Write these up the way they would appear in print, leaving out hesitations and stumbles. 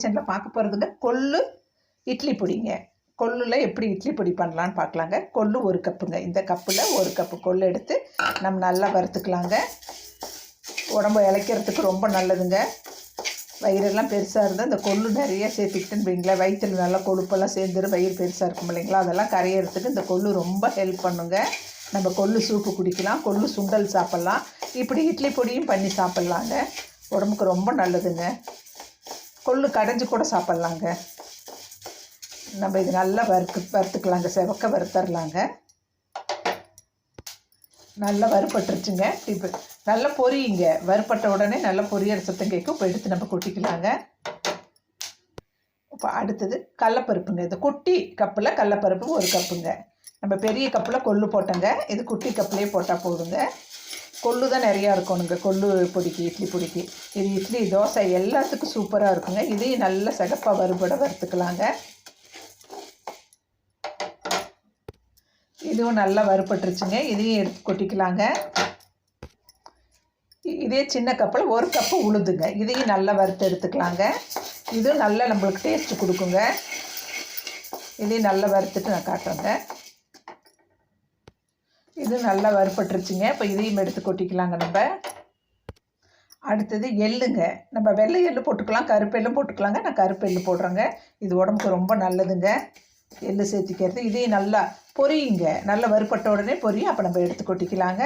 கிச்சனில் பார்க்க போகிறதுங்க கொள்ளு இட்லி பொடிங்க. கொள்ளில் எப்படி இட்லி பொடி பண்ணலான்னு பார்க்கலாங்க. கொள்ளு 1 கப்புங்க. இந்த கப்பில் 1 கப்பு கொள்ளு எடுத்து நம்ம நல்லா வறுத்துக்கலாங்க. உடம்பு இளைக்கிறதுக்கு ரொம்ப நல்லதுங்க. வயிறெல்லாம் பெருசாக இருந்தால் இந்த கொள்ளு நிறைய சேர்த்துக்கிட்டுன்னு வைங்களேன், வயிற்றில் நல்லா கொழுப்பெல்லாம் சேர்ந்துடும், வயிறு பெருசாக இருக்கும் இல்லைங்களா, அதெல்லாம் கரையிறதுக்கு இந்த கொள்ளு ரொம்ப ஹெல்ப் பண்ணுங்க. நம்ம கொள்ளு சூப்பு குடிக்கலாம், கொள்ளு சுண்டல் சாப்பிட்லாம், இப்படி இட்லி பொடியும் பண்ணி சாப்பிட்லாங்க. உடம்புக்கு ரொம்ப நல்லதுங்க. கொள்ளு கடைஞ்சி கூட சாப்பிட்லாங்க. நம்ம இது நல்லா வறுத்துக்கலாங்க, செவக்க வறுத்தரலாங்க. நல்லா வறுப்பட்டுருச்சுங்க. இப்போ நல்லா பொரியுங்க. வறுப்பட்ட உடனே நல்லா பொரியற சத்தம் கேட்கும். இப்போ எடுத்து நம்ம கொட்டிக்கலாங்க. இப்போ அடுத்தது கடலப்பருப்புங்க. இது குட்டி கப்பில் கடலப்பருப்பு 1 கப்புங்க. நம்ம பெரிய கப்பில் கொள்ளு போட்டோங்க, இது குட்டி கப்புலேயே போட்டால் போதுங்க. கொள்ளு தான் நிறையா இருக்கணுங்க கொள்ளு பொடிக்கு, இட்லி பொடிக்கு. இது இட்லி தோசை எல்லாத்துக்கும் சூப்பராக இருக்குங்க. இதையும் நல்லா சிகப்பாக வறுத்துக்கலாங்க. இதுவும் நல்லா வறுப்பட்டுருச்சுங்க. இதையும் எடுத்து கொட்டிக்கலாங்க. இதே சின்ன கப்பில் 1 கப்பு உளுந்துங்க. இதையும் நல்லா வறுத்து எடுத்துக்கலாங்க. இதுவும் நல்லா நம்மளுக்கு டேஸ்ட்டு கொடுக்குங்க. இதையும் நல்லா வறுத்துட்டு நான் காட்டுறேங்க. இது நல்லா வறுப்பட்டுருச்சுங்க. இப்போ இதையும் எடுத்து கொட்டிக்கலாங்க. நம்ம அடுத்தது எள்ளுங்க. நம்ம வெள்ளை எள்ளு போட்டுக்கலாம், கருப்பு எள்ளும் போட்டுக்கலாங்க. நான் கருப்பு எள்ளு போடுறேங்க. இது உடம்புக்கு ரொம்ப நல்லதுங்க எள்ளு சேர்த்திக்கிறது. இதையும் நல்லா பொரியுங்க. நல்லா வறுப்பட்ட உடனே பொரியும். அப்போ நம்ம எடுத்து கொட்டிக்கலாங்க.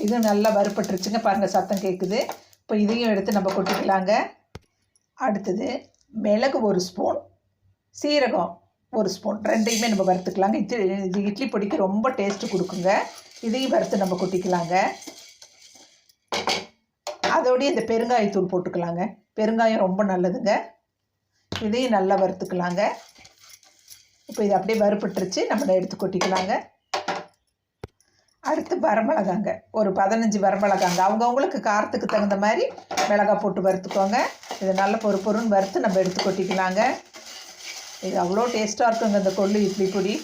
இது நல்லா வறுப்பட்டுருச்சுங்க. பாருங்கள், சத்தம் கேட்குது. இப்போ இதையும் எடுத்து நம்ம கொட்டிக்கலாங்க. அடுத்தது மிளகு 1 ஸ்பூன், சீரகம் 1 ஸ்பூன், ரெண்டையுமே நம்ம வறுத்துக்கலாங்க. இது இட்லி பொடிக்கு ரொம்ப டேஸ்ட்டு கொடுக்குங்க. இதையும் வறுத்து நம்ம கொட்டிக்கலாங்க. அதோடய இந்த பெருங்காயத்தூள் போட்டுக்கலாங்க. பெருங்காயம் ரொம்ப நல்லதுங்க. இதையும் நல்லா வறுத்துக்கலாங்க. இப்போ இது அப்படியே வறுப்பட்டுருச்சு. நம்ம எடுத்து கொட்டிக்கலாங்க. அடுத்து வரமிளகாங்க. ஒரு 15 வரமிளகாங்க. அவங்கவுங்களுக்கு காரத்துக்கு தகுந்த மாதிரி மிளகா போட்டு வறுத்துக்கோங்க. இது நல்லா பொறுன்னு வறுத்து நம்ம எடுத்து கொட்டிக்கலாங்க. இது அவ்வளோ டேஸ்ட்டாக இருக்குங்க இந்த கொள்ளு இட்லி பொடி.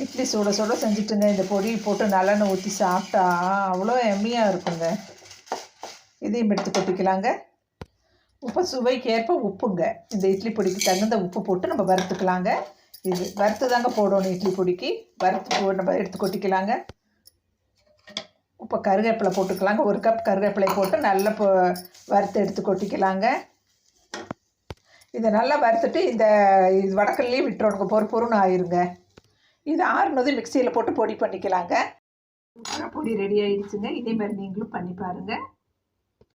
இட்லி சுட சுட செஞ்சுட்டுங்க இந்த பொடி போட்டு நல்லெண்ணெய் ஊற்றி சாப்பிட்டா அவ்வளோ எம்மியாக இருக்குங்க. இதையும் எடுத்து கொட்டிக்கலாங்க. உப்பு சுவைக்கேற்ப உப்புங்க. இந்த இட்லி பொடிக்கு தகுந்த உப்பு போட்டு நம்ம வறுத்துக்கலாங்க. இது வறுத்து தாங்க போடணும் இட்லி பொடிக்கு. வறுத்து நம்ம எடுத்து கொட்டிக்கலாங்க. இப்போ கருவேப்பிலை போட்டுக்கலாங்க. 1 கப் கருவேப்பிலை போட்டு நல்லா வறுத்து எடுத்து கொட்டிக்கலாங்க. இதை நல்லா வறுத்துட்டு இந்த வடக்கல்லையே விட்டுறோங்க, பொறுன்னு ஆயிருங்க. இது ஆறுனது மிக்சியில் போட்டு பொடி பண்ணிக்கலாங்க. பொடி ரெடி ஆகிடுச்சுங்க. இதே மாதிரி நீங்களும் பண்ணி பாருங்கள்.